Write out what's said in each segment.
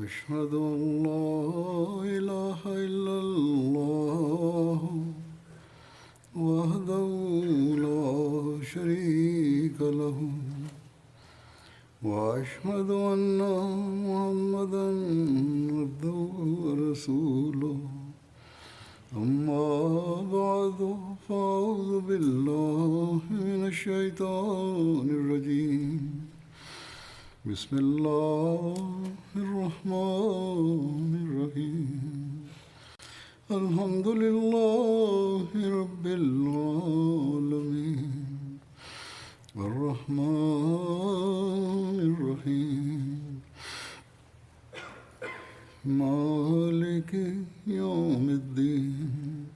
أشهد أن لا إله إلا الله وحده لا شريك له وأشهد أن محمدا عبده ورسوله أما بعد فأعوذ بالله من الشيطان الرجيم بسم الله الرحمن الرحيم الحمد لله رب العالمين الرحمن الرحيم مالك يوم الدين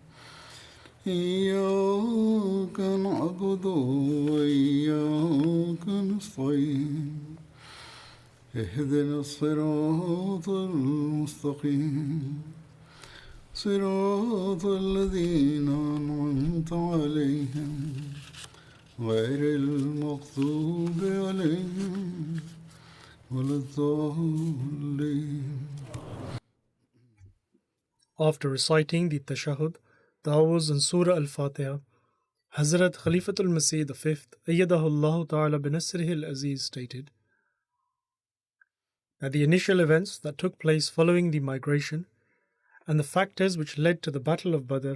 إياك نعبد وإياك نستعين اهدنا الصراط المستقيم صراط الذين أنعمت عليهم غير المغضوب عليهم ولا الضالين. After reciting the Tashahhud, Ta'awuz and Surah Al-Fatiha, Hazrat Khalifatul Masih V, Ayyadahullah Ta'ala binasrihi al-Aziz stated that the initial events that took place following the migration and the factors which led to the Battle of Badr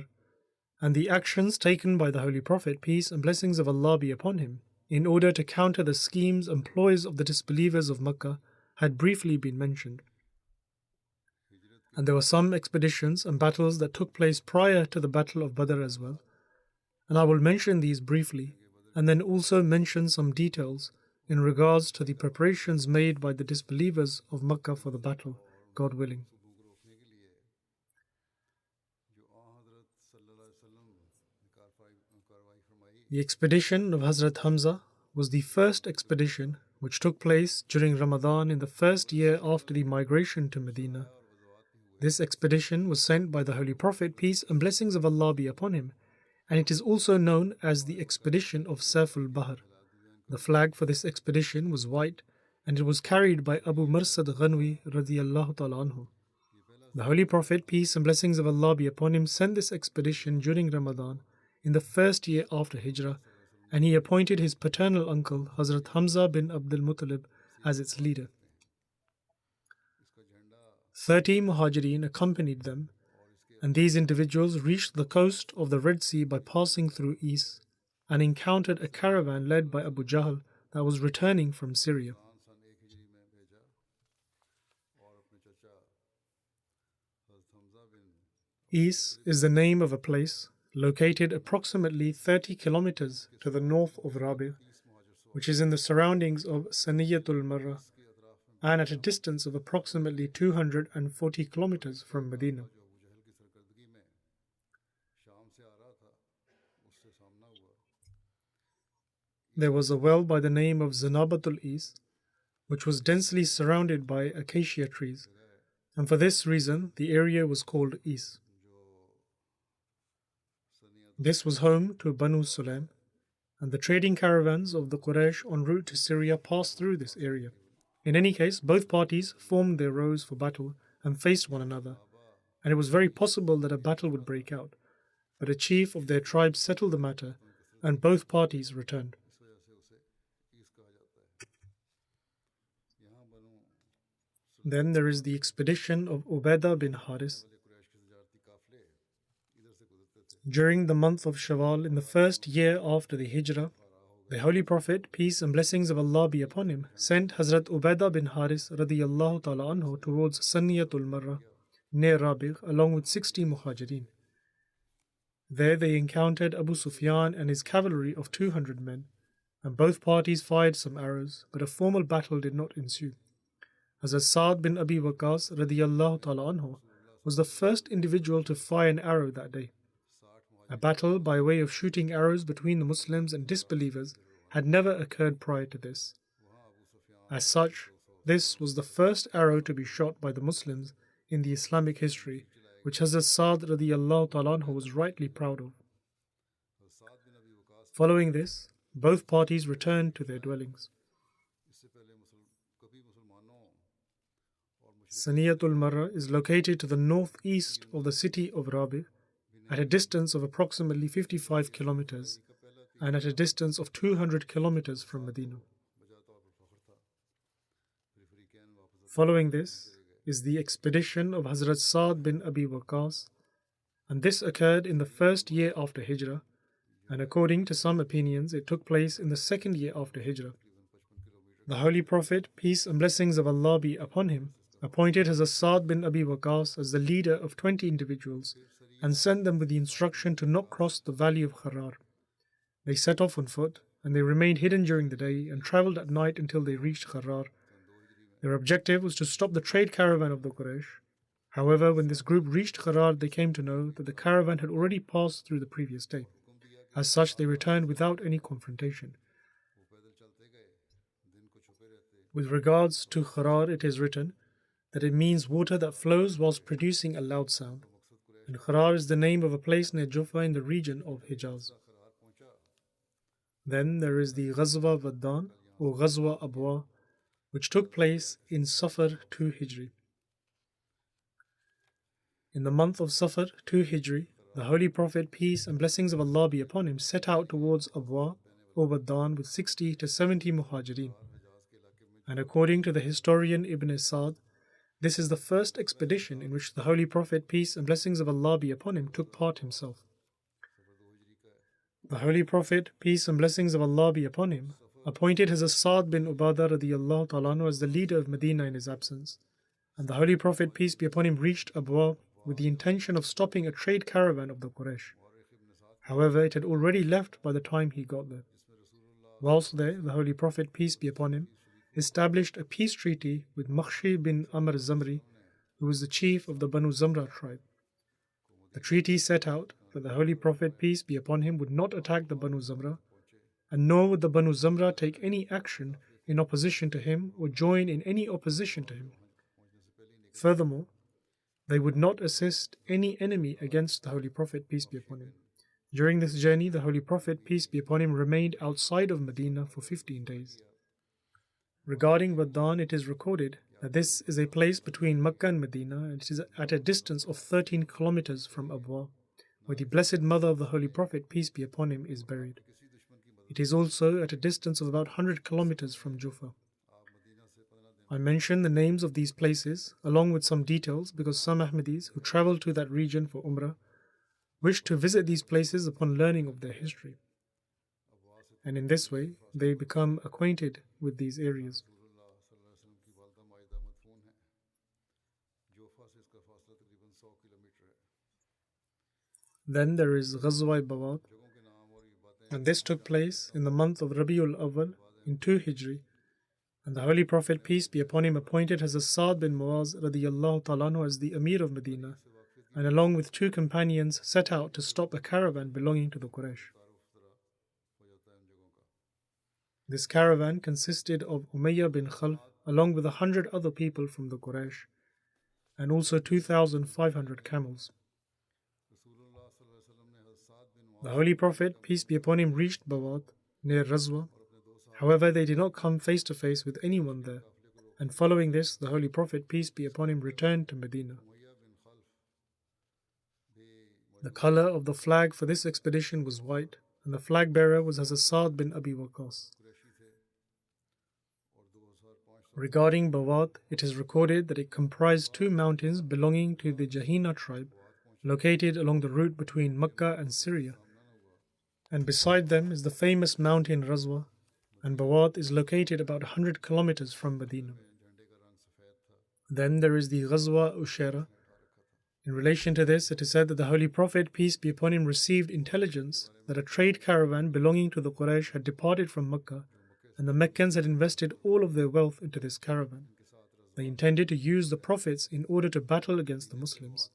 and the actions taken by the Holy Prophet, peace and blessings of Allah be upon him, in order to counter the schemes and ploys of the disbelievers of Makkah had briefly been mentioned. And there were some expeditions and battles that took place prior to the Battle of Badr as well, and I will mention these briefly and then also mention some details in regards to the preparations made by the disbelievers of Makkah for the battle, God willing. The expedition of Hazrat Hamza was the first expedition which took place during Ramadan in the first year after the migration to Medina. This expedition was sent by the Holy Prophet, peace and blessings of Allah be upon him, and it is also known as the expedition of Saiful Bahr. The flag for this expedition was white, and it was carried by Abu Marsad Ghanwi radiyallahu ta'ala anhu. The Holy Prophet, peace and blessings of Allah be upon him, sent this expedition during Ramadan in the first year after Hijrah, and he appointed his paternal uncle Hazrat Hamza bin Abdul Muttalib as its leader. 30 Muhajirin accompanied them, and these individuals reached the coast of the Red Sea by passing through Is and encountered a caravan led by Abu Jahl that was returning from Syria. Is is the name of a place located approximately 30 kilometers to the north of Rabi', which is in the surroundings of Saniyatul Marra and at a distance of approximately 240 kilometers from Medina. There was a well by the name of Zanabatul Is, which was densely surrounded by acacia trees, and for this reason the area was called Is. This was home to Banu Sulaim, and the trading caravans of the Quraysh en route to Syria passed through this area. In any case, both parties formed their rows for battle and faced one another, and it was very possible that a battle would break out, but a chief of their tribe settled the matter, and both parties returned. Then there is the expedition of Ubaidah bin Haris. During the month of Shawwal, in the first year after the Hijrah, the Holy Prophet, peace and blessings of Allah be upon him, sent Hazrat Ubaidah bin Haris radiyallahu ta'ala anhu towards Saniyatul Marra, near Rabi', along with 60 Muhajirin. There they encountered Abu Sufyan and his cavalry of 200 men, and both parties fired some arrows, but a formal battle did not ensue. Hazrat Sa'd bin Abi Waqqas radiyallahu ta'ala anhu was the first individual to fire an arrow that day. A battle by way of shooting arrows between the Muslims and disbelievers had never occurred prior to this. As such, this was the first arrow to be shot by the Muslims in the Islamic history, which Hazrat Sa'd radiyallahu ta'ala anhu was rightly proud of. Following this, both parties returned to their dwellings. Saniyatul Marra is located to the northeast of the city of Rabi at a distance of approximately 55 kilometers and at a distance of 200 kilometers from Medina. Following this is the expedition of Hazrat Sa'd bin Abi Waqqas, and this occurred in the first year after Hijrah, and according to some opinions it took place in the second year after Hijrah. The Holy Prophet, peace and blessings of Allah be upon him, appointed Hazrat Sa'd bin Abi Waqqas as the leader of 20 individuals and sent them with the instruction to not cross the valley of Kharar. They set off on foot, and they remained hidden during the day and travelled at night until they reached Kharar. Their objective was to stop the trade caravan of the Quraysh. However, when this group reached Kharar, they came to know that the caravan had already passed through the previous day. As such, they returned without any confrontation. With regards to Kharar, it is written that it means water that flows whilst producing a loud sound, and Kharar is the name of a place near Juffa in the region of Hijaz. Then there is the Ghazwa Waddan or Ghazwa Abwa, which took place in Safar 2 Hijri. In the month of Safar 2 Hijri, the Holy Prophet, peace and blessings of Allah be upon him, set out towards Abwa or Waddan with 60 to 70 Muhajirin. And according to the historian Ibn Sa'd, this is the first expedition in which the Holy Prophet, peace and blessings of Allah be upon him, took part himself. The Holy Prophet, peace and blessings of Allah be upon him, appointed Hazrat Sa'd bin Ubadah radiyallahu ta'ala anhu as the leader of Medina in his absence, and the Holy Prophet, peace be upon him, reached Abwa with the intention of stopping a trade caravan of the Quraysh. However, it had already left by the time he got there. Whilst there, the Holy Prophet, peace be upon him, established a peace treaty with Makhshi bin Amr Zamri, who was the chief of the Banu Zamra tribe. The treaty set out that the Holy Prophet, peace be upon him, would not attack the Banu Zamra, and nor would the Banu Zamra take any action in opposition to him or join in any opposition to him. Furthermore, they would not assist any enemy against the Holy Prophet, peace be upon him. During this journey, the Holy Prophet, peace be upon him, remained outside of Medina for 15 days. Regarding Waddan, it is recorded that this is a place between Mecca and Medina, and it is at a distance of 13 kilometers from Abwa, where the Blessed Mother of the Holy Prophet, peace be upon him, is buried. It is also at a distance of about 100 kilometers from Juffa. I mention the names of these places along with some details because some Ahmadis who travel to that region for Umrah wish to visit these places upon learning of their history, and in this way they become acquainted with these areas. Then there is Ghazwa Bawat, and this took place in the month of Rabiul Awwal in 2 Hijri, and the Holy Prophet, peace be upon him, appointed Hazrat Sa'd bin Muaz radiyallahu ta'ala anhu as the Emir of Medina, and along with 2 companions set out to stop a caravan belonging to the Quraysh. This caravan consisted of Umayyah bin Khalf along with 100 other people from the Quraysh, and also 2,500 camels. The Holy Prophet, peace be upon him, reached Bawat near Razwa. However, they did not come face to face with anyone there, and following this, the Holy Prophet, peace be upon him, returned to Medina. The color of the flag for this expedition was white, and the flag bearer was Hazrat Sa'd bin Abi Waqqas. Regarding Bawat, it is recorded that it comprised 2 mountains belonging to the Jahina tribe, located along the route between Mecca and Syria, and beside them is the famous mountain Razwa, and Bawat is located about 100 kilometers from Medina. Then there is the Ghazwa Ushaira. In relation to this, it is said that the Holy Prophet, peace be upon him, received intelligence that a trade caravan belonging to the Quraysh had departed from Mecca, and the Meccans had invested all of their wealth into this caravan. They intended to use the prophets in order to battle against the Muslims.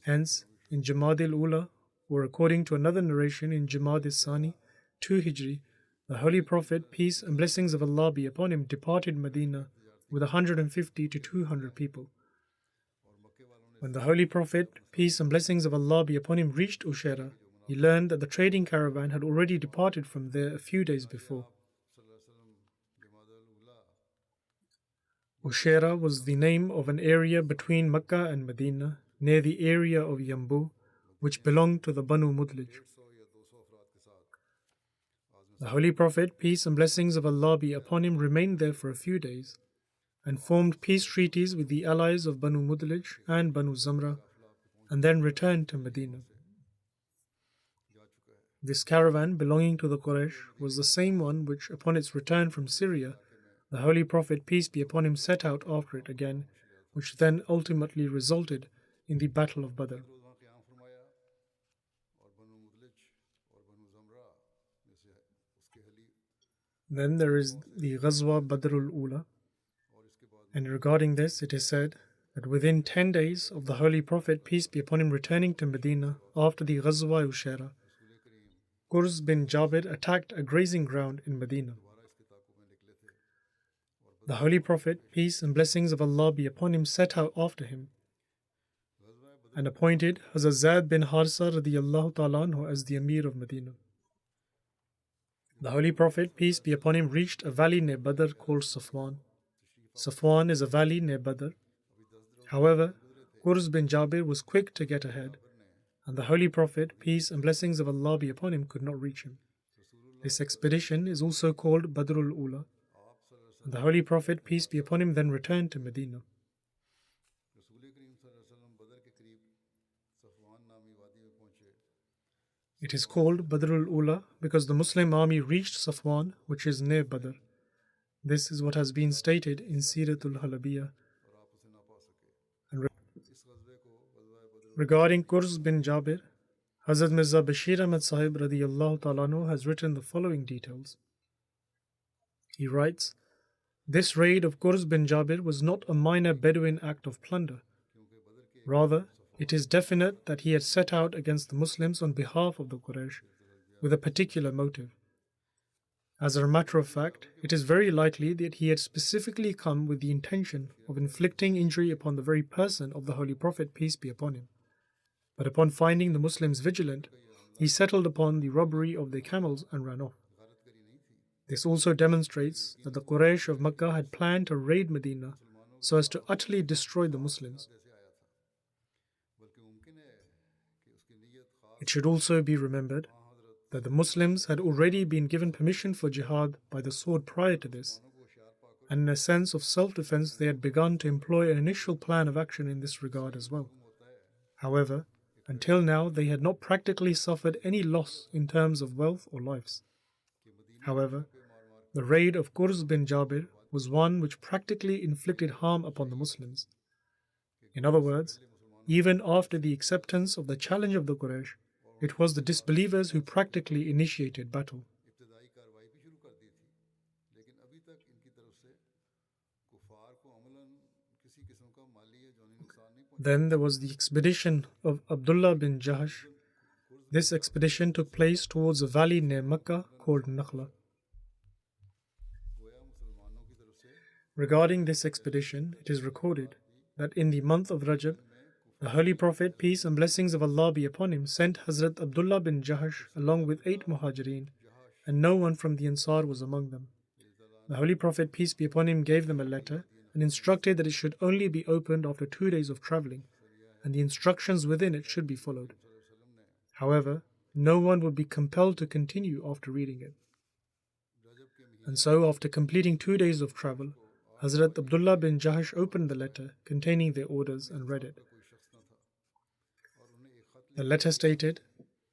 Hence, in Jamad al-Ula, or according to another narration in Jamad al-Sani, 2 Hijri, the Holy Prophet, peace and blessings of Allah be upon him, departed Medina with 150 to 200 people. When the Holy Prophet, peace and blessings of Allah be upon him, reached Ushaira, he learned that the trading caravan had already departed from there a few days before. Ushaira was the name of an area between Mecca and Medina, near the area of Yambu, which belonged to the Banu Mudlij. The Holy Prophet, peace and blessings of Allah be upon him, remained there for a few days and formed peace treaties with the allies of Banu Mudlij and Banu Zamra, and then returned to Medina. This caravan belonging to the Quraysh was the same one which, upon its return from Syria, the Holy Prophet, peace be upon him, set out after it again, which then ultimately resulted in the Battle of Badr. Then there is the Ghazwa Badrul Ula, and regarding this it is said that within 10 days of the Holy Prophet, peace be upon him, returning to Medina after the Ghazwa Ushaira, Qurs bin Jabir attacked a grazing ground in Medina. The Holy Prophet, peace and blessings of Allah be upon him, set out after him and appointed Hazrat Zaid bin Harsa radiyallahu ta'ala anhu as the Emir of Medina. The Holy Prophet, peace be upon him, reached a valley near Badr called Safwan. Safwan is a valley near Badr. However, Qurs bin Jabir was quick to get ahead, and the Holy Prophet, peace and blessings of Allah be upon him, could not reach him. This expedition is also called Badrul Ula. And the Holy Prophet, peace be upon him, then returned to Medina. It is called Badrul Ula because the Muslim army reached Safwan, which is near Badr. This is what has been stated in Siratul Halabiyah. Regarding Qurs bin Jabir, Hazrat Mirza Bashir Ahmad Sahib radiyallahu ta'ala anhu has written the following details. He writes, "This raid of Qurs bin Jabir was not a minor Bedouin act of plunder. Rather, it is definite that he had set out against the Muslims on behalf of the Quraysh with a particular motive. As a matter of fact, it is very likely that he had specifically come with the intention of inflicting injury upon the very person of the Holy Prophet, peace be upon him. But upon finding the Muslims vigilant, he settled upon the robbery of their camels and ran off. This also demonstrates that the Quraysh of Makkah had planned to raid Medina so as to utterly destroy the Muslims. It should also be remembered that the Muslims had already been given permission for jihad by the sword prior to this, and in a sense of self-defense they had begun to employ an initial plan of action in this regard as well. However, until now they had not practically suffered any loss in terms of wealth or lives. However, the raid of Qurs bin Jabir was one which practically inflicted harm upon the Muslims. In other words, even after the acceptance of the challenge of the Quraysh, it was the disbelievers who practically initiated battle. Then there was the expedition of Abdullah bin Jahash. This expedition took place towards a valley near Mecca called Nakhla. Regarding this expedition, it is recorded that in the month of Rajab, the Holy Prophet, peace and blessings of Allah be upon him, sent Hazrat Abdullah bin Jahash along with 8 Muhajirin, and no one from the Ansar was among them. The Holy Prophet, peace be upon him, gave them a letter and instructed that it should only be opened after 2 days of travelling, and the instructions within it should be followed. However, no one would be compelled to continue after reading it. And so, after completing 2 days of travel, Hazrat Abdullah bin Jahash opened the letter containing their orders and read it. The letter stated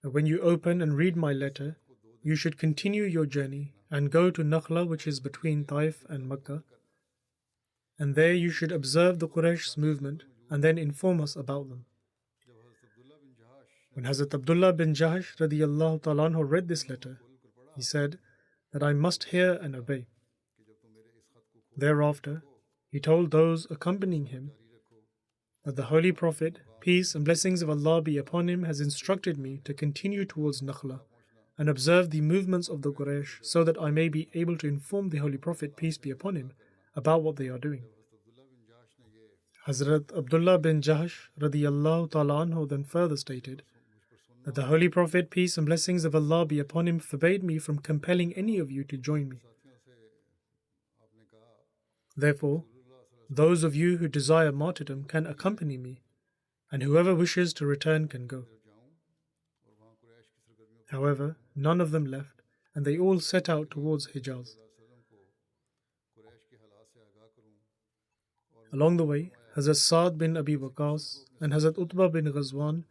that when you open and read my letter, you should continue your journey and go to Nakhla, which is between Taif and Makkah, and there you should observe the Quraysh's movement and then inform us about them. When Hazrat Abdullah bin Jahash radiyallahu ta'ala anhu read this letter, he said that I must hear and obey. Thereafter, he told those accompanying him that the Holy Prophet, peace and blessings of Allah be upon him, has instructed me to continue towards Nakhla and observe the movements of the Quraysh so that I may be able to inform the Holy Prophet, peace be upon him, about what they are doing. Hazrat Abdullah bin Jahash radiyallahu ta'ala anhu then further stated that the Holy Prophet, peace and blessings of Allah be upon him, forbade me from compelling any of you to join me. Therefore, those of you who desire martyrdom can accompany me, and whoever wishes to return can go. However, none of them left, and they all set out towards Hijaz. Along the way, Hazrat Sa'd bin Abi Waqqas and Hazrat Utbah bin Ghazwan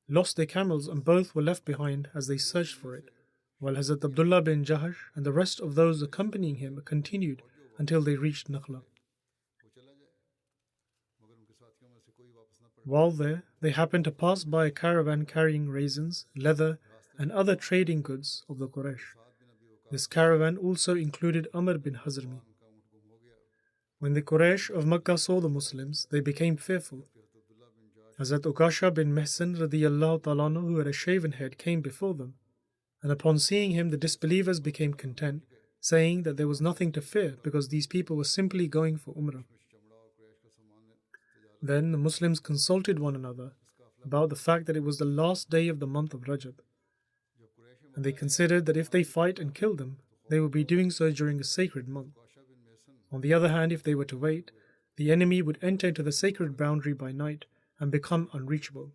lost their camels, and both were left behind as they searched for it, while Hazrat Abdullah bin Jahash and the rest of those accompanying him continued until they reached Nakhla. While there, they happened to pass by a caravan carrying raisins, leather, and other trading goods of the Quraysh. This caravan also included Amr bin Hazrmi. When the Quraysh of Makkah saw the Muslims, they became fearful. Hazrat Ukasha bin Mihsan radiyallahu ta'ala anhu, who had a shaven head, came before them, and upon seeing him the disbelievers became content, saying that there was nothing to fear because these people were simply going for Umrah. Then the Muslims consulted one another about the fact that it was the last day of the month of Rajab, and they considered that if they fight and kill them, they would be doing so during a sacred month. On the other hand, if they were to wait, the enemy would enter into the sacred boundary by night and become unreachable.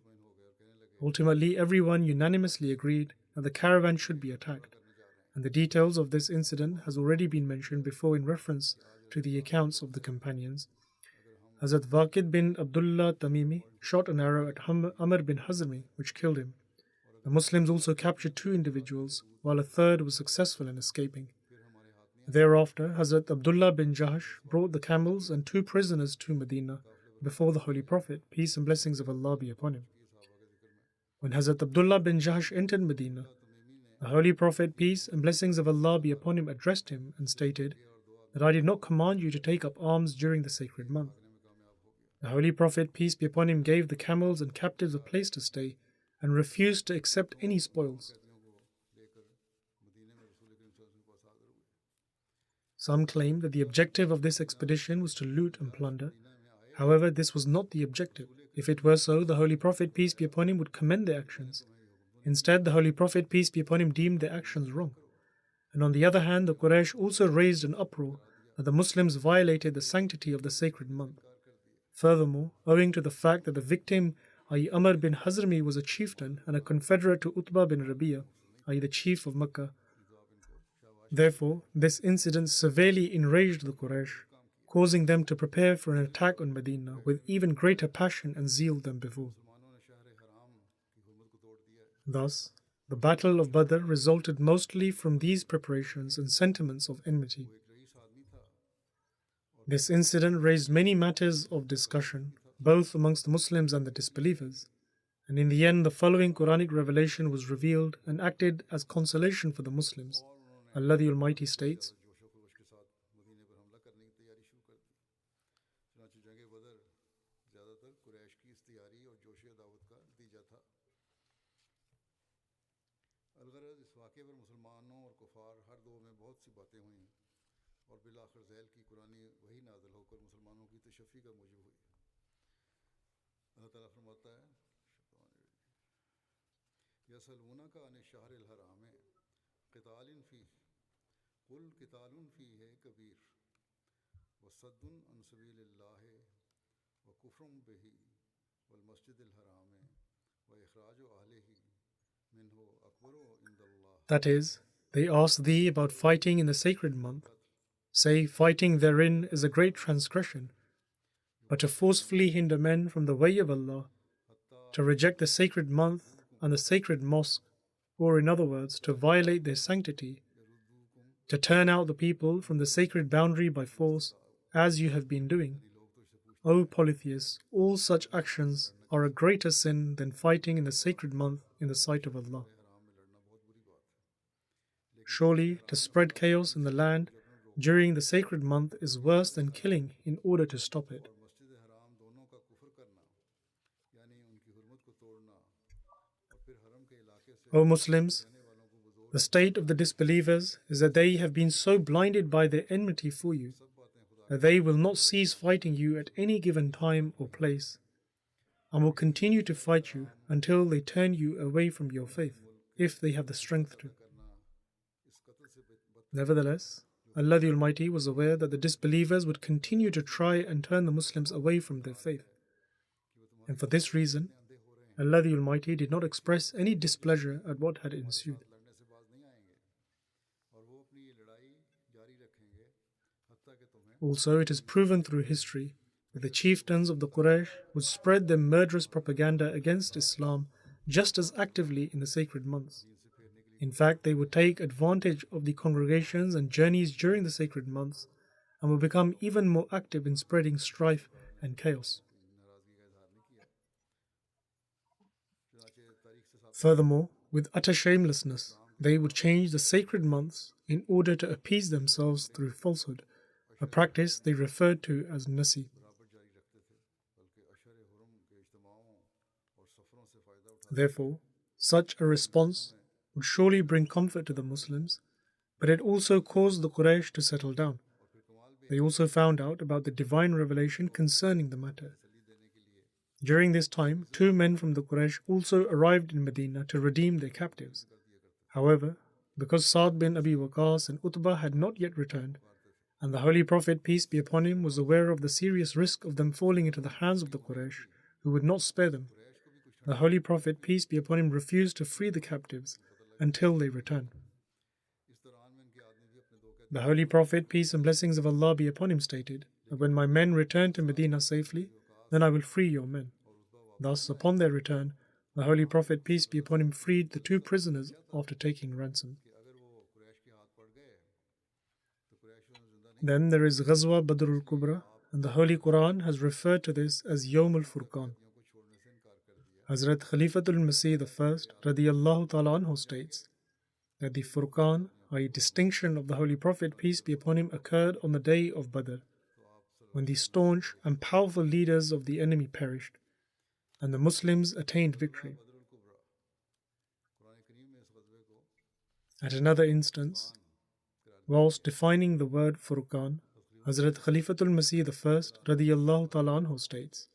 Ultimately, everyone unanimously agreed that the caravan should be attacked, and the details of this incident has already been mentioned before in reference to the accounts of the companions. Hazrat Waqid bin Abdullah Tamimi shot an arrow at Amr bin Hazmi, which killed him. The Muslims also captured 2 individuals, while a third was successful in escaping. Thereafter, Hazrat Abdullah bin Jahash brought the camels and 2 prisoners to Medina before the Holy Prophet, peace and blessings of Allah be upon him. When Hazrat Abdullah bin Jahash entered Medina, the Holy Prophet, peace and blessings of Allah be upon him, addressed him and stated that I did not command you to take up arms during the sacred month. The Holy Prophet, peace be upon him, gave the camels and captives a place to stay and refused to accept any spoils. Some claim that the objective of this expedition was to loot and plunder. However, this was not the objective. If it were so, the Holy Prophet, peace be upon him, would commend their actions. Instead, the Holy Prophet, peace be upon him, deemed their actions wrong. And on the other hand, the Quraysh also raised an uproar that the Muslims violated the sanctity of the sacred month. Furthermore, owing to the fact that the victim, i.e. Amr bin Hazrmi, was a chieftain and a confederate to Utbah bin Rabi'ah, i.e. the chief of Makkah. Therefore, this incident severely enraged the Quraysh, causing them to prepare for an attack on Medina with even greater passion and zeal than before. Thus, the Battle of Badr resulted mostly from these preparations and sentiments of enmity. This incident raised many matters of discussion, both amongst the Muslims and the disbelievers, and in the end the following Quranic revelation was revealed and acted as consolation for the Muslims. Allah the Almighty states, that is, they ask thee about fighting in the sacred month. Say, fighting therein is a great transgression, but to forcefully hinder men from the way of Allah, to reject the sacred month and the sacred mosque, or in other words, to violate their sanctity, to turn out the people from the sacred boundary by force, as you have been doing. O polytheists, all such actions are a greater sin than fighting in the sacred month in the sight of Allah. Surely, to spread chaos in the land during the sacred month is worse than killing in order to stop it. O Muslims, the state of the disbelievers is that they have been so blinded by their enmity for you that they will not cease fighting you at any given time or place, and will continue to fight you until they turn you away from your faith, if they have the strength to. Nevertheless, Allah the Almighty was aware that the disbelievers would continue to try and turn the Muslims away from their faith. And for this reason, Allah the Almighty did not express any displeasure at what had ensued. Also, it is proven through history that the chieftains of the Quraysh would spread their murderous propaganda against Islam just as actively in the sacred months. In fact, they would take advantage of the congregations and journeys during the sacred months and would become even more active in spreading strife and chaos. Furthermore, with utter shamelessness, they would change the sacred months in order to appease themselves through falsehood, a practice they referred to as nasi. Therefore, such a response would surely bring comfort to the Muslims, but it also caused the Quraysh to settle down. They also found out about the divine revelation concerning the matter. During this time, 2 men from the Quraysh also arrived in Medina to redeem their captives. However, because Sa'd bin Abi Waqqas and Utbah had not yet returned, and the Holy Prophet, peace be upon him, was aware of the serious risk of them falling into the hands of the Quraysh, who would not spare them, the Holy Prophet, peace be upon him, refused to free the captives until they returned. The Holy Prophet, peace and blessings of Allah be upon him, stated that when my men return to Medina safely, then I will free your men. Thus, upon their return, the Holy Prophet, peace be upon him, freed the 2 prisoners after taking ransom. Then there is Ghazwa Badr al-Kubra, and the Holy Quran has referred to this as Yawm al-Furqan. Hazrat Khalifatul Masih I radiyallahu ta'ala anhu states that the Furqan, i.e. distinction of the Holy Prophet, peace be upon him, occurred on the day of Badr, when the staunch and powerful leaders of the enemy perished, and the Muslims attained victory. At another instance, whilst defining the word Furqan, Hazrat Khalifatul Masih I radiyallahu ta'ala anhu states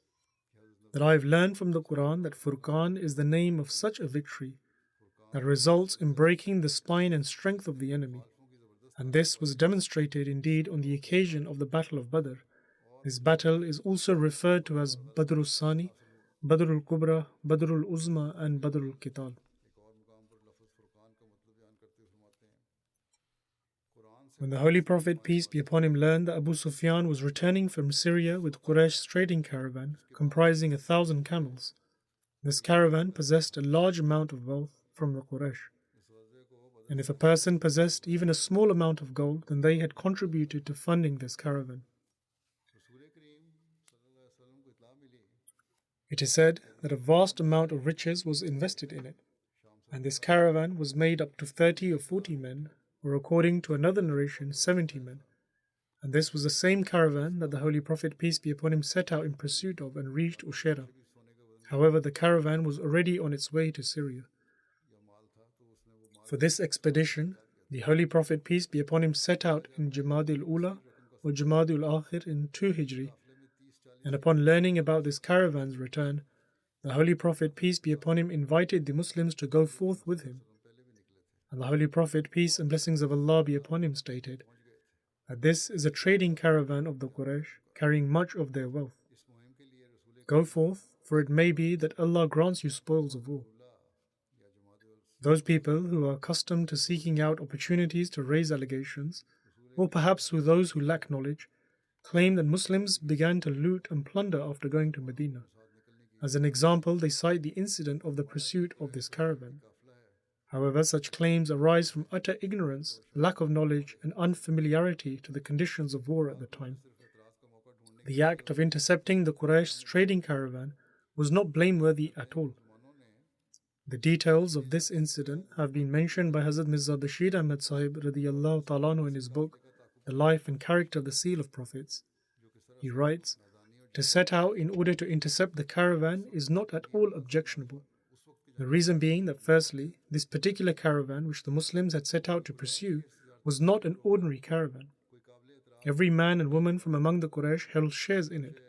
that I have learned from the Quran that Furqan is the name of such a victory that results in breaking the spine and strength of the enemy, and this was demonstrated indeed on the occasion of the Battle of Badr. This battle is also referred to as Badr al-Sani, Badr al-Kubra, Badr al-Uzma, and Badr al-Qital. When the Holy Prophet, peace be upon him, learned that Abu Sufyan was returning from Syria with Quraysh's trading caravan comprising 1,000 camels, this caravan possessed a large amount of wealth from the Quraysh. And if a person possessed even a small amount of gold, then they had contributed to funding this caravan. It is said that a vast amount of riches was invested in it, and this caravan was made up to 30 or 40 men, or according to another narration, 70 men. And this was the same caravan that the Holy Prophet, peace be upon him, set out in pursuit of and reached Ushera. However, the caravan was already on its way to Syria. For this expedition, the Holy Prophet, peace be upon him, set out in Jamadil Ula or Jamadil Akhir in 2 Hijri, and upon learning about this caravan's return, the Holy Prophet, peace be upon him, invited the Muslims to go forth with him. And the Holy Prophet, peace and blessings of Allah be upon him, stated that this is a trading caravan of the Quraysh, carrying much of their wealth. Go forth, for it may be that Allah grants you spoils of war. Those people who are accustomed to seeking out opportunities to raise allegations, or perhaps with those who lack knowledge, claim that Muslims began to loot and plunder after going to Medina. As an example, they cite the incident of the pursuit of this caravan. However, such claims arise from utter ignorance, lack of knowledge, and unfamiliarity to the conditions of war at the time. The act of intercepting the Quraysh's trading caravan was not blameworthy at all. The details of this incident have been mentioned by Hazrat Mirza Bashir Ahmad Sahib radiyallahu ta'ala anhu in his book, The Life and Character of the Seal of Prophets. He writes, to set out in order to intercept the caravan is not at all objectionable. The reason being that firstly, this particular caravan which the Muslims had set out to pursue was not an ordinary caravan. Every man and woman from among the Quraysh held shares in it.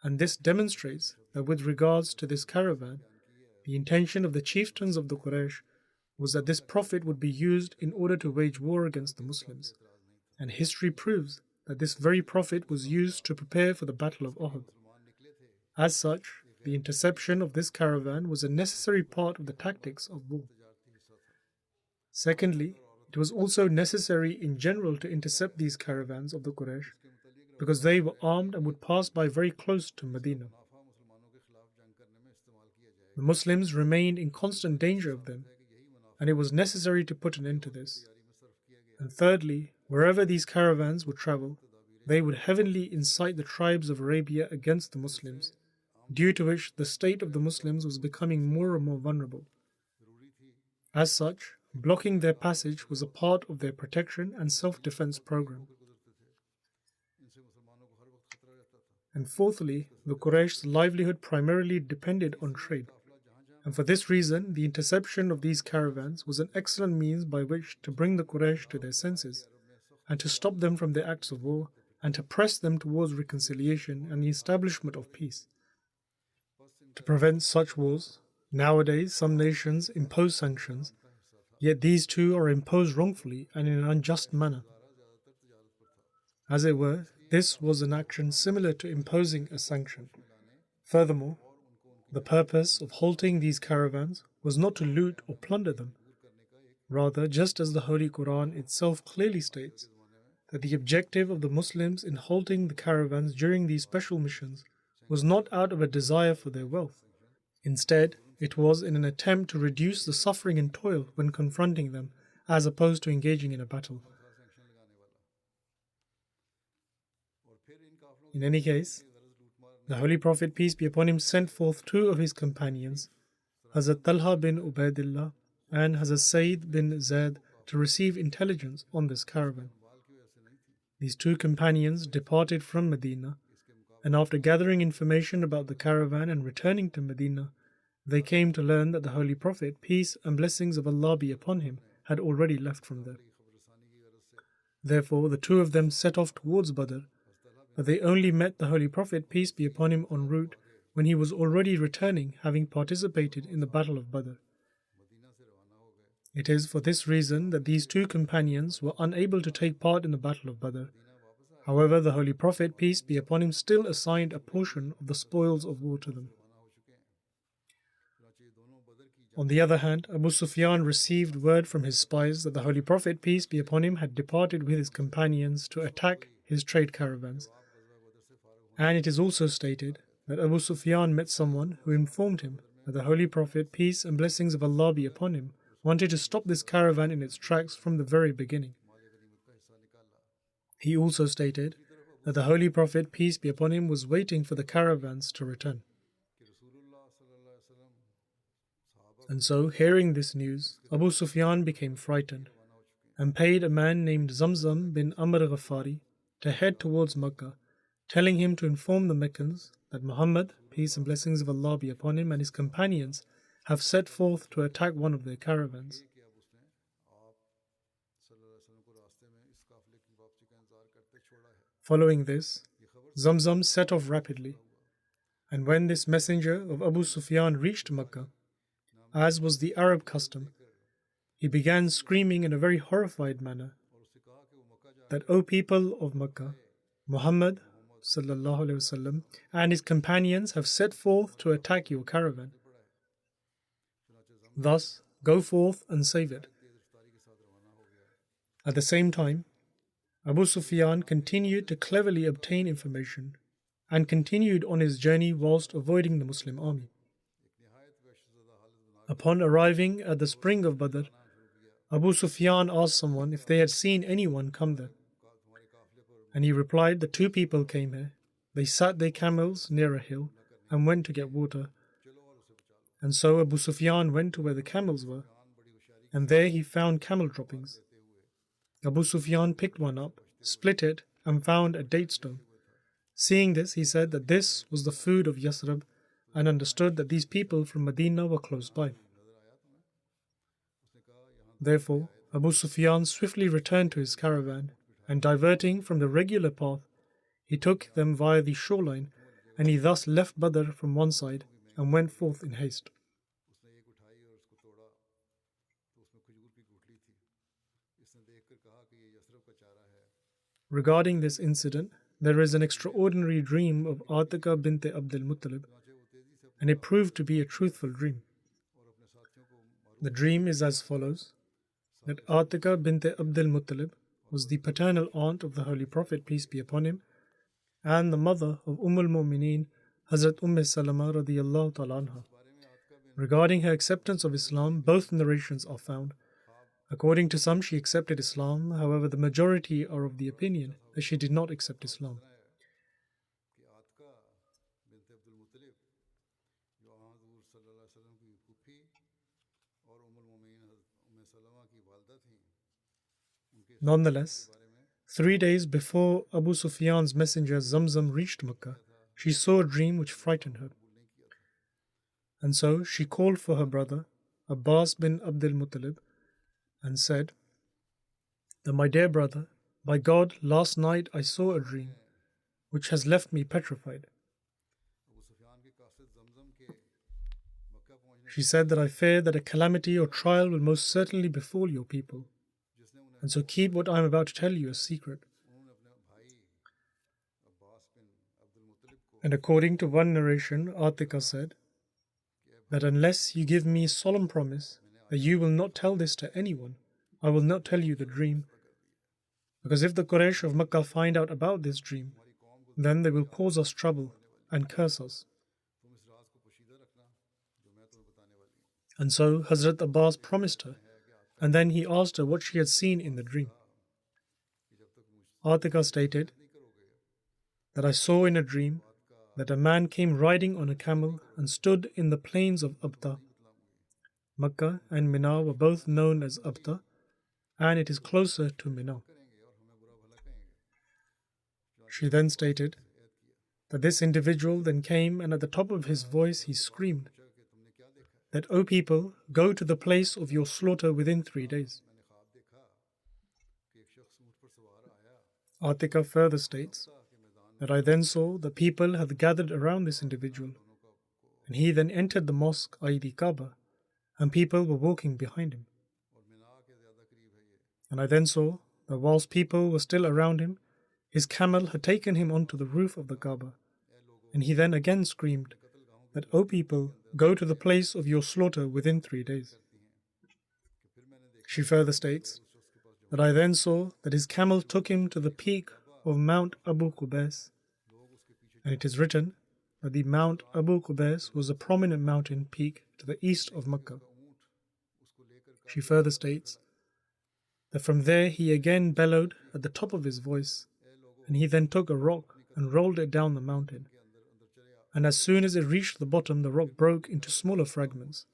And this demonstrates that with regards to this caravan, the intention of the chieftains of the Quraysh was that this profit would be used in order to wage war against the Muslims. and history proves that this very Prophet was used to prepare for the Battle of Uhud. As such, the interception of this caravan was a necessary part of the tactics of war. Secondly, it was also necessary in general to intercept these caravans of the Quraysh because they were armed and would pass by very close to Medina. The Muslims remained in constant danger of them, and it was necessary to put an end to this. And thirdly, wherever these caravans would travel, they would heavily incite the tribes of Arabia against the Muslims, due to which the state of the Muslims was becoming more and more vulnerable. As such, blocking their passage was a part of their protection and self-defense program. And fourthly, the Quraysh's livelihood primarily depended on trade. And for this reason, the interception of these caravans was an excellent means by which to bring the Quraysh to their senses, and to stop them from their acts of war, and to press them towards reconciliation and the establishment of peace. To prevent such wars, nowadays some nations impose sanctions, yet these too are imposed wrongfully and in an unjust manner. As it were, this was an action similar to imposing a sanction. Furthermore, the purpose of halting these caravans was not to loot or plunder them. Rather, just as the Holy Quran itself clearly states, that the objective of the Muslims in halting the caravans during these special missions was not out of a desire for their wealth. Instead, it was in an attempt to reduce the suffering and toil when confronting them, as opposed to engaging in a battle. In any case, the Holy Prophet, peace be upon him, sent forth two of his companions, Hazrat Talha bin Ubaidillah and Hazrat Sayyid bin Zaid, to receive intelligence on this caravan. These two companions departed from Medina, and after gathering information about the caravan and returning to Medina, they came to learn that the Holy Prophet, peace and blessings of Allah be upon him, had already left from there. Therefore, the two of them set off towards Badr, but they only met the Holy Prophet, peace be upon him, en route when he was already returning, having participated in the Battle of Badr. It is for this reason that these two companions were unable to take part in the Battle of Badr. However, the Holy Prophet, peace be upon him, still assigned a portion of the spoils of war to them. On the other hand, Abu Sufyan received word from his spies that the Holy Prophet, peace be upon him, had departed with his companions to attack his trade caravans. And it is also stated that Abu Sufyan met someone who informed him that the Holy Prophet, peace and blessings of Allah be upon him, wanted to stop this caravan in its tracks from the very beginning. He also stated that the Holy Prophet, peace be upon him, was waiting for the caravans to return. And so, hearing this news, Abu Sufyan became frightened and paid a man named Zamzam bin Amr Ghafari to head towards Makkah, telling him to inform the Meccans that Muhammad, peace and blessings of Allah be upon him, and his companions have set forth to attack one of their caravans. Following this, Zamzam set off rapidly, and when this messenger of Abu Sufyan reached Makkah, as was the Arab custom, he began screaming in a very horrified manner that, O people of Makkah, Muhammad ﷺ and his companions have set forth to attack your caravan. Thus, go forth and save it. At the same time, Abu Sufyan continued to cleverly obtain information and continued on his journey whilst avoiding the Muslim army. Upon arriving at the spring of Badr, Abu Sufyan asked someone if they had seen anyone come there. And he replied that two people came here. They sat their camels near a hill and went to get water. And so Abu Sufyan went to where the camels were, and there he found camel droppings. Abu Sufyan picked one up, split it, and found a date stone. Seeing this, he said that this was the food of Yasrib, and understood that these people from Medina were close by. Therefore, Abu Sufyan swiftly returned to his caravan, and diverting from the regular path, he took them via the shoreline, and he thus left Badr from one side and went forth in haste. Regarding this incident, there is an extraordinary dream of Atika bint Abdul Muttalib, and it proved to be a truthful dream. The dream is as follows: that Atika bint Abdul Muttalib was the paternal aunt of the Holy Prophet, peace be upon him, and the mother of al-Mu'mineen, Hazrat Salama radiyallahu ta'ala anha. Regarding her acceptance of Islam, both narrations are found. According to some, she accepted Islam, however, the majority are of the opinion that she did not accept Islam. Nonetheless, 3 days before Abu Sufyan's messenger Zamzam reached Mecca, she saw a dream which frightened her. And so she called for her brother, Abbas bin Abdul Muttalib, and said that, "My dear brother, by God, last night I saw a dream which has left me petrified." She said that, "I fear that a calamity or trial will most certainly befall your people, and so keep what I am about to tell you a secret." And according to one narration, Atika said that, "Unless you give me solemn promise that you will not tell this to anyone, I will not tell you the dream, because if the Quraysh of Makkah find out about this dream, then they will cause us trouble and curse us." And so Hazrat Abbas promised her, and then he asked her what she had seen in the dream. Atika stated that, "I saw in a dream that a man came riding on a camel and stood in the plains of Abta." Makkah and Mina were both known as Abta, and it is closer to Mina. She then stated that this individual then came, and at the top of his voice he screamed that, "O people, go to the place of your slaughter within 3 days." Atika further states that, "I then saw the people had gathered around this individual, and he then entered the mosque, i.e. the Kaaba, and people were walking behind him. And I then saw that whilst people were still around him, his camel had taken him onto the roof of the Kaaba, and he then again screamed that, 'O people, go to the place of your slaughter within 3 days.' She further states that, 'I then saw that his camel took him to the peak of Mount Abu Qubais, and it is written that the Mount Abu Qubais was a prominent mountain peak to the east of Makkah.' She further states that from there he again bellowed at the top of his voice, and he then took a rock and rolled it down the mountain. And as soon as it reached the bottom, the rock broke into smaller fragments,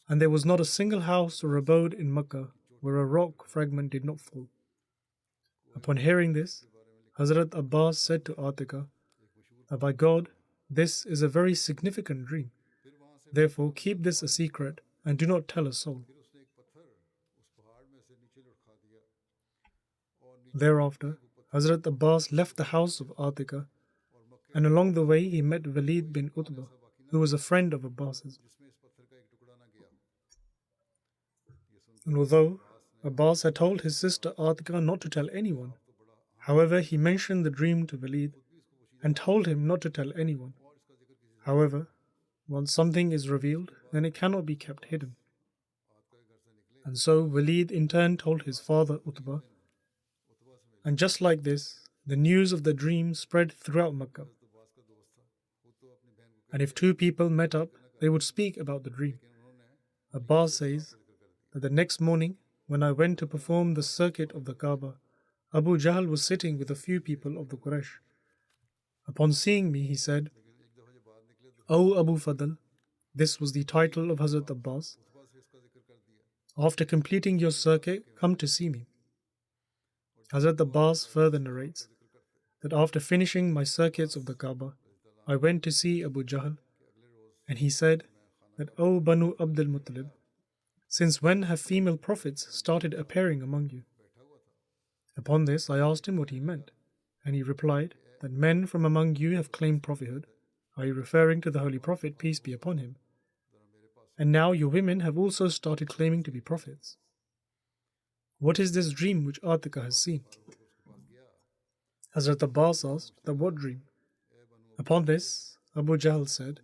and there was not a single house or abode in Makkah where a rock fragment did not fall." Upon hearing this, Hazrat Abbas said to Atika that, "By God, this is a very significant dream. Therefore, keep this a secret and do not tell a soul." Thereafter, Hazrat Abbas left the house of Atika, and along the way he met Walid bin Utbah, who was a friend of Abbas's. And although Abbas had told his sister Atika not to tell anyone, however, he mentioned the dream to Walid and told him not to tell anyone. However, once something is revealed, then it cannot be kept hidden. And so Walid in turn told his father Utbah, and just like this, the news of the dream spread throughout Makkah. And if two people met up, they would speak about the dream. Abbas says that the next morning, when I went to perform the circuit of the Kaaba, Abu Jahl was sitting with a few people of the Quraysh. Upon seeing me, he said, "O Abu Fadl," this was the title of Hazrat Abbas, "after completing your circuit, come to see me." Hazrat Abbas further narrates that after finishing my circuits of the Kaaba, I went to see Abu Jahl, and he said that, "O Banu Abdul Muttalib, since when have female prophets started appearing among you?" Upon this, I asked him what he meant, and he replied that men from among you have claimed prophethood, i.e. referring to the Holy Prophet, peace be upon him, and now your women have also started claiming to be prophets. What is this dream which Atika has seen? Hazrat Abbas asked that what dream? Upon this, Abu Jahl said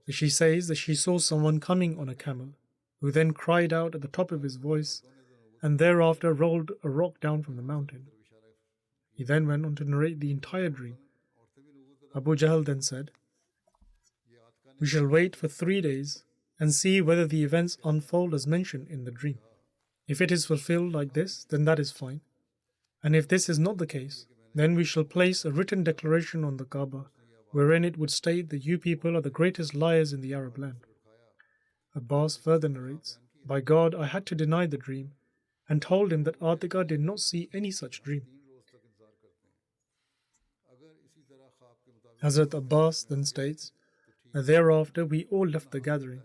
that she says that she saw someone coming on a camel, who then cried out at the top of his voice and thereafter rolled a rock down from the mountain. He then went on to narrate the entire dream. Abu Jahl then said, "We shall wait for 3 days and see whether the events unfold as mentioned in the dream. If it is fulfilled like this, then that is fine. And if this is not the case, then we shall place a written declaration on the Kaaba, wherein it would state that you people are the greatest liars in the Arab land." Abbas further narrates, "By God, I had to deny the dream and told him that Atika did not see any such dream." Hazrat Abbas then states that thereafter we all left the gathering,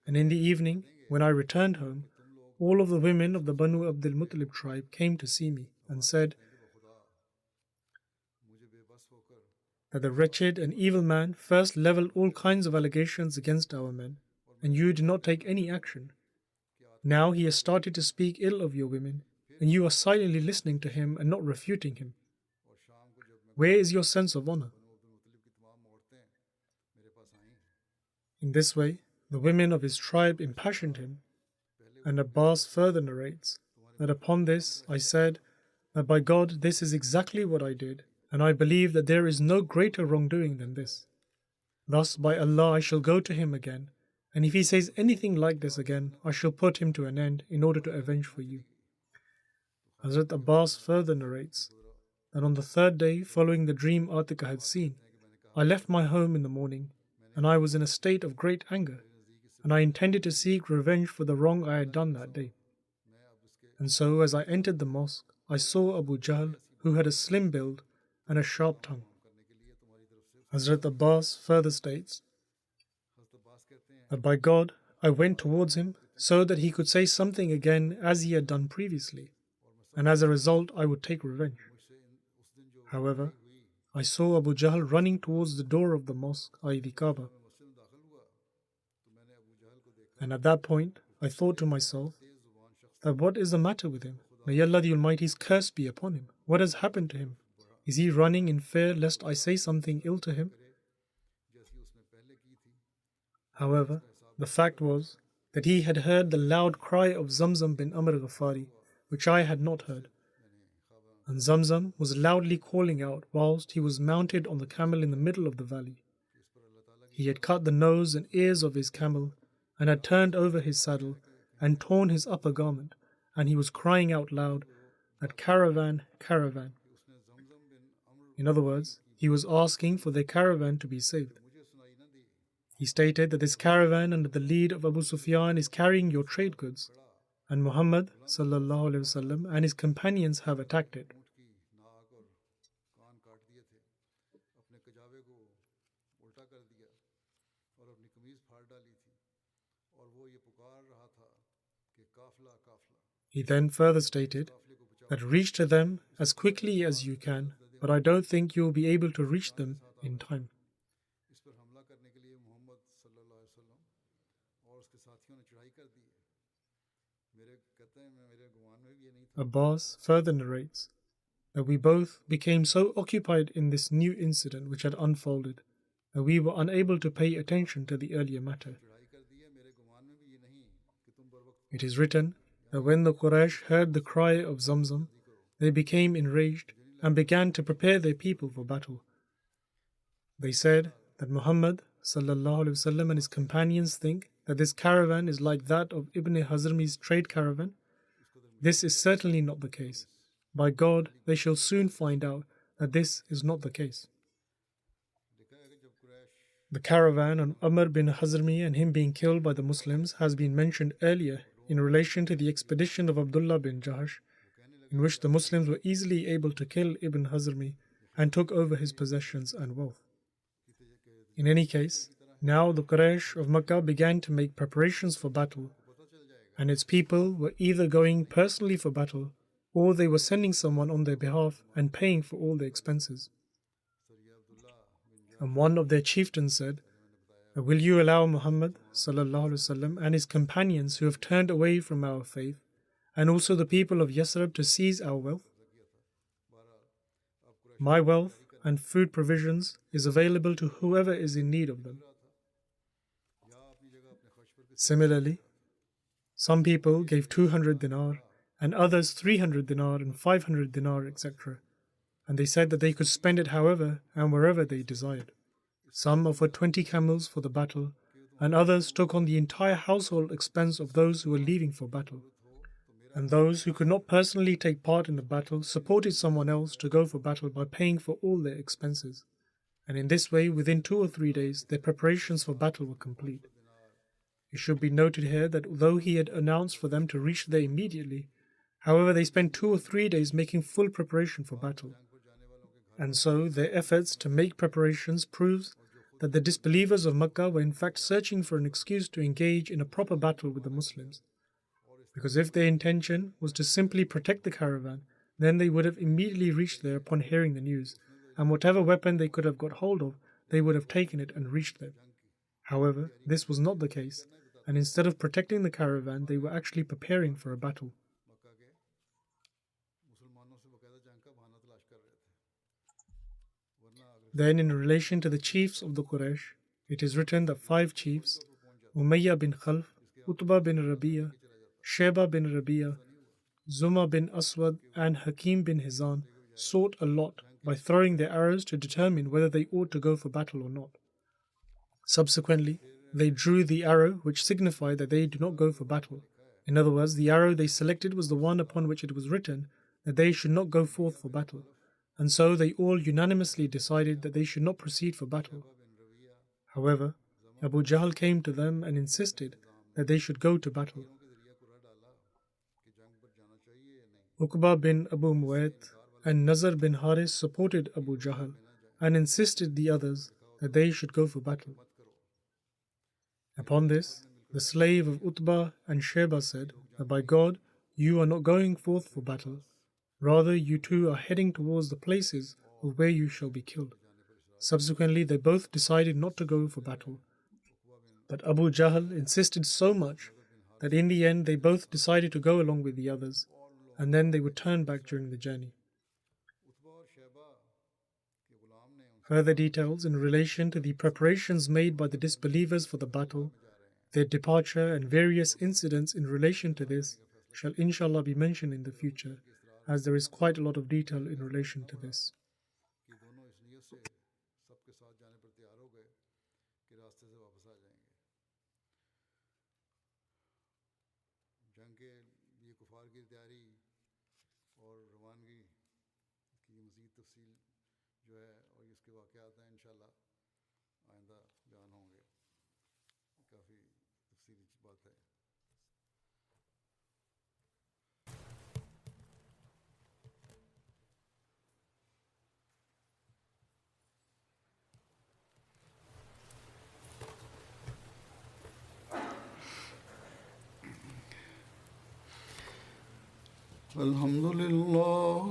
and in the evening, when I returned home, all of the women of the Banu Abdul Muttalib tribe came to see me and said that the wretched and evil man first leveled all kinds of allegations against our men, and you did not take any action. Now he has started to speak ill of your women, and you are silently listening to him and not refuting him. Where is your sense of honor? In this way, the women of his tribe impassioned him, and Abbas further narrates that upon this I said that by God this is exactly what I did, and I believe that there is no greater wrongdoing than this. Thus by Allah I shall go to him again, and if he says anything like this again, I shall put him to an end in order to avenge for you. Hazrat Abbas further narrates that on the 3rd day following the dream Atika had seen, I left my home in the morning, and I was in a state of great anger, and I intended to seek revenge for the wrong I had done that day. And so as I entered the mosque, I saw Abu Jahl, who had a slim build and a sharp tongue. Hazrat Abbas further states that by God, I went towards him so that he could say something again as he had done previously, and as a result I would take revenge. However, I saw Abu Jahl running towards the door of the mosque, i.e. the Kaaba. And at that point, I thought to myself that what is the matter with him? May Allah the Almighty's curse be upon him. What has happened to him? Is he running in fear lest I say something ill to him? However, the fact was that he had heard the loud cry of Zamzam bin Amr Ghafari, which I had not heard. And Zamzam was loudly calling out whilst he was mounted on the camel in the middle of the valley. He had cut the nose and ears of his camel and had turned over his saddle and torn his upper garment, and he was crying out loud that caravan, caravan. In other words, he was asking for their caravan to be saved. He stated that this caravan under the lead of Abu Sufyan is carrying your trade goods, and Muhammad ﷺ and his companions have attacked it. He then further stated that reach to them as quickly as you can, but I don't think you will be able to reach them in time. Abbas further narrates that we both became so occupied in this new incident which had unfolded that we were unable to pay attention to the earlier matter. It is written that when the Quraysh heard the cry of Zamzam, they became enraged and began to prepare their people for battle. They said that Muhammad ﷺ and his companions think that this caravan is like that of Ibn Hazrmi's trade caravan. This is certainly not the case. By God, they shall soon find out that this is not the case. The caravan on Amr bin Hazrmi and him being killed by the Muslims has been mentioned earlier in relation to the expedition of Abdullah bin Jahash, in which the Muslims were easily able to kill Ibn Hazrmi and took over his possessions and wealth. In any case, now the Quraysh of Makkah began to make preparations for battle, and its people were either going personally for battle or they were sending someone on their behalf and paying for all their expenses. And one of their chieftains said, "Will you allow Muhammad ﷺ and his companions who have turned away from our faith, and also the people of Yasrib to seize our wealth?" My wealth and food provisions is available to whoever is in need of them. Similarly, some people gave 200 dinar, and others 300 dinar and 500 dinar, etc. And they said that they could spend it however and wherever they desired. Some offered 20 camels for the battle, and others took on the entire household expense of those who were leaving for battle. And those who could not personally take part in the battle supported someone else to go for battle by paying for all their expenses. And in this way, within 2 or 3 days, their preparations for battle were complete. It should be noted here that although he had announced for them to reach there immediately, however, they spent 2 or 3 days making full preparation for battle. And so their efforts to make preparations proves that the disbelievers of Makkah were in fact searching for an excuse to engage in a proper battle with the Muslims. Because if their intention was to simply protect the caravan, then they would have immediately reached there upon hearing the news, and whatever weapon they could have got hold of, they would have taken it and reached there. However, this was not the case, and instead of protecting the caravan, they were actually preparing for a battle. Then, in relation to the chiefs of the Quraysh, it is written that 5 chiefs, Umayyah bin Khalf, Utbah bin Rabi'ah, Sheba bin Rabi'ah, Zuma bin Aswad, and Hakim bin Hizam, sought a lot by throwing their arrows to determine whether they ought to go for battle or not. Subsequently, they drew the arrow which signified that they do not go for battle. In other words, the arrow they selected was the one upon which it was written that they should not go forth for battle. And so they all unanimously decided that they should not proceed for battle. However, Abu Jahl came to them and insisted that they should go to battle. Uqba bin Abu Mu'ayt and Nazar bin Haris supported Abu Jahl and insisted the others that they should go for battle. Upon this, the slave of Utbah and Sheba said that by God, you are not going forth for battle. Rather, you two are heading towards the places of where you shall be killed. Subsequently, they both decided not to go for battle. But Abu Jahl insisted so much that in the end they both decided to go along with the others, and then they would turn back during the journey. Further details in relation to the preparations made by the disbelievers for the battle, their departure, and various incidents in relation to this shall inshallah be mentioned in the future, as there is quite a lot of detail in relation to this. الحمد لله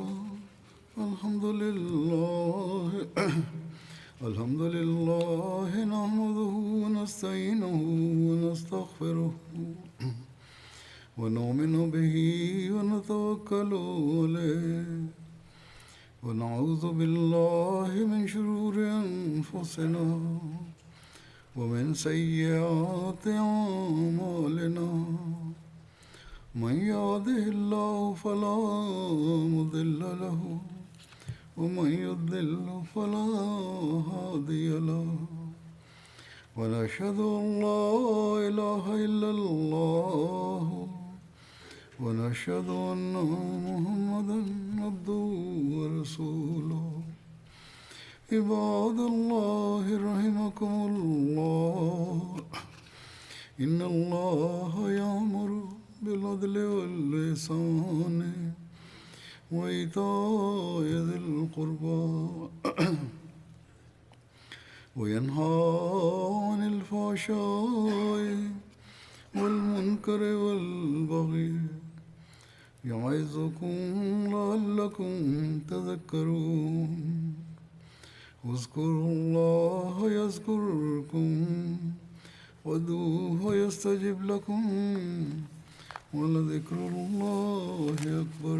الحمد لله الحمد لله نحمده ونستعينه ونستغفره ونؤمن به ونتوكل عليه ونعوذ بالله من شرور أنفسنا ومن سيئات أعمالنا من يهده الله فلا مضل له ومن يضلل فلا هادي له ونشهد أن لا إله إلا الله ونشهد أن محمدا عبده ورسوله عباد الله رحمكم الله إن الله يأمر بالعدل والإحسان وإيتاء ذي القربى وينهى عن الفحشاء والمنكر والبغي يعظكم لعلكم تذكرون اذكروا الله يذكركم وادعوه يستجب لكم ولذكر الله أكبر